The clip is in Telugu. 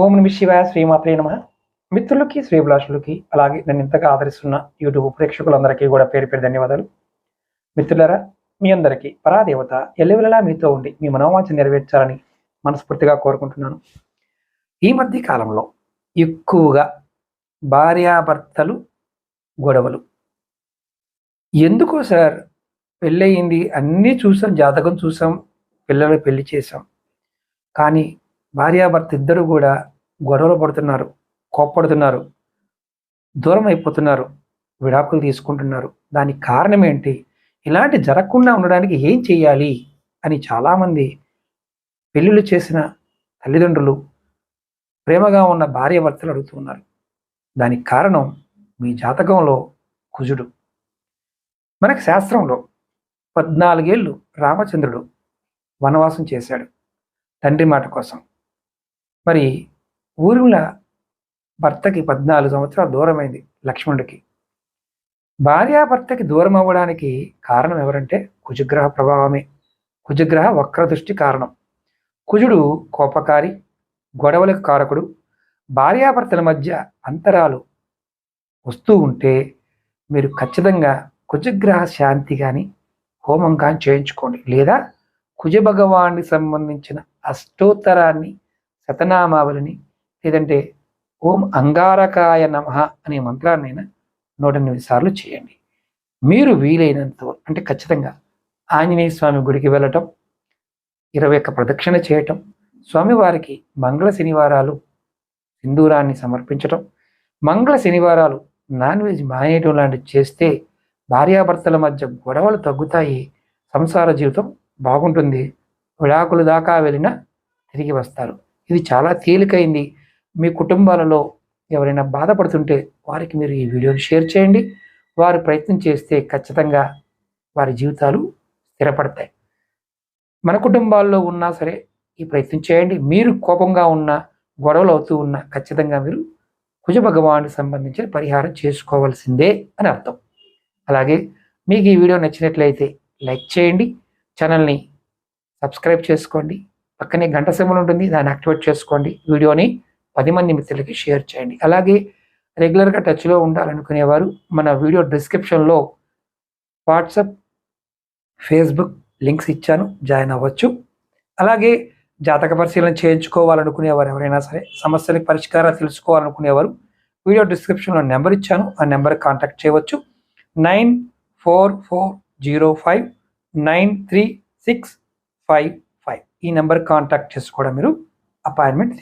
ఓం నమ శివాయ, శ్రీమాత్రే నమః. మిత్రులకి, శ్రీభిలాషులకి, అలాగే నన్ను ఇంతగా ఆదరిస్తున్న యూట్యూబ్ ప్రేక్షకులందరికీ కూడా పేరు పేరు ధన్యవాదాలు. మిత్రులారా, మీ అందరికీ పరాదేవత ఎల్లవెల్లలా మీతో ఉండి మీ మనోవాంఛ నెరవేర్చాలని మనస్ఫూర్తిగా కోరుకుంటున్నాను. ఈ మధ్య కాలంలో ఎక్కువగా భార్యాభర్తలు గొడవలు. ఎందుకో సార్, పెళ్ళయింది, అన్నీ చూసాం, జాతకం చూసాం, పిల్లలు పెళ్లి చేసాం, కానీ భార్యాభర్త ఇద్దరు కూడా గొడవలు పడుతున్నారు, కోప్పడుతున్నారు, దూరం అయిపోతున్నారు, విడాకులు తీసుకుంటున్నారు. దానికి కారణం ఏంటి? ఇలాంటి జరగకుండా ఉండడానికి ఏం చేయాలి అని చాలామంది పెళ్ళిళ్ళు చేసిన తల్లిదండ్రులు, ప్రేమగా ఉన్న భార్యాభర్తలు అడుగుతున్నారు. దానికి కారణం మీ జాతకంలో కుజుడు. మనకి శాస్త్రంలో 14 ఏళ్ళు రామచంద్రుడు వనవాసం చేశాడు తండ్రి మాట కోసం. మరి ఊరిలో భర్తకి 14 సంవత్సరాలు దూరమైంది లక్ష్మణుడికి. భార్యాభర్తకి దూరం అవ్వడానికి కారణం ఎవరంటే కుజగ్రహ ప్రభావమే. కుజగ్రహ వక్రదృష్టి కారణం. కుజుడు కోపకారి, గొడవలకు కారకుడు. భార్యాభర్తల మధ్య అంతరాలు వస్తూ ఉంటే మీరు ఖచ్చితంగా కుజగ్రహ శాంతి కానీ హోమం కానీ చేయించుకోండి, లేదా కుజ భగవానికి సంబంధించిన అష్టోత్తరాన్ని, శతనామావళిని, లేదంటే ఓం అంగారకాయ నమః అనే మంత్రాన్నైనా 108 సార్లు చేయండి. మీరు వీలైనంత అంటే ఖచ్చితంగా ఆంజనేయ స్వామి గుడికి వెళ్ళటం, 21 ప్రదక్షిణ చేయటం, స్వామివారికి మంగళ శనివారాలు సింధూరాన్ని సమర్పించటం, మంగళ శనివారాలు నాన్ వెజ్ మానేయటం లాంటివి చేస్తే భార్యాభర్తల మధ్య గొడవలు తగ్గుతాయి, సంసార జీవితం బాగుంటుంది, విడాకులు దాకా వెళ్ళినా తిరిగి వస్తారు. ఇది చాలా తేలికైంది. మీ కుటుంబాలలో ఎవరైనా బాధపడుతుంటే వారికి మీరు ఈ వీడియోని షేర్ చేయండి. వారు ప్రయత్నం చేస్తే ఖచ్చితంగా వారి జీవితాలు స్థిరపడతాయి. మన కుటుంబాల్లో ఉన్నా సరే ఈ ప్రయత్నం చేయండి. మీరు కోపంగా ఉన్నా, గొడవలు అవుతూ ఉన్నా ఖచ్చితంగా మీరు కుజ భగవానికి సంబంధించిన పరిహారం చేసుకోవాల్సిందే అని అర్థం. అలాగే మీకు ఈ వీడియో నచ్చినట్లయితే లైక్ చేయండి, ఛానల్ని సబ్స్క్రైబ్ చేసుకోండి, పక్కనే గంట సింబల్ ఉంటుంది, దాన్ని యాక్టివేట్ చేసుకోండి, వీడియోని 10 మంది మిత్రులకి షేర్ చేయండి. అలాగే రెగ్యులర్గా టచ్లో ఉండాలనుకునేవారు మన వీడియో డిస్క్రిప్షన్లో వాట్సాప్, ఫేస్బుక్ లింక్స్ ఇచ్చాను, జాయిన్ అవ్వచ్చు. అలాగే జాతక పరిశీలన చేయించుకోవాలనుకునేవారు ఎవరైనా సరే, సమస్యలకు పరిష్కారాలు తెలుసుకోవాలనుకునేవారు వీడియో డిస్క్రిప్షన్లో నెంబర్ ఇచ్చాను, ఆ నెంబర్ కాంటాక్ట్ చేయవచ్చు. 9440593655 ఈ నెంబర్ కాంటాక్ట్ చేసి కూడా మీరు అపాయింట్మెంట్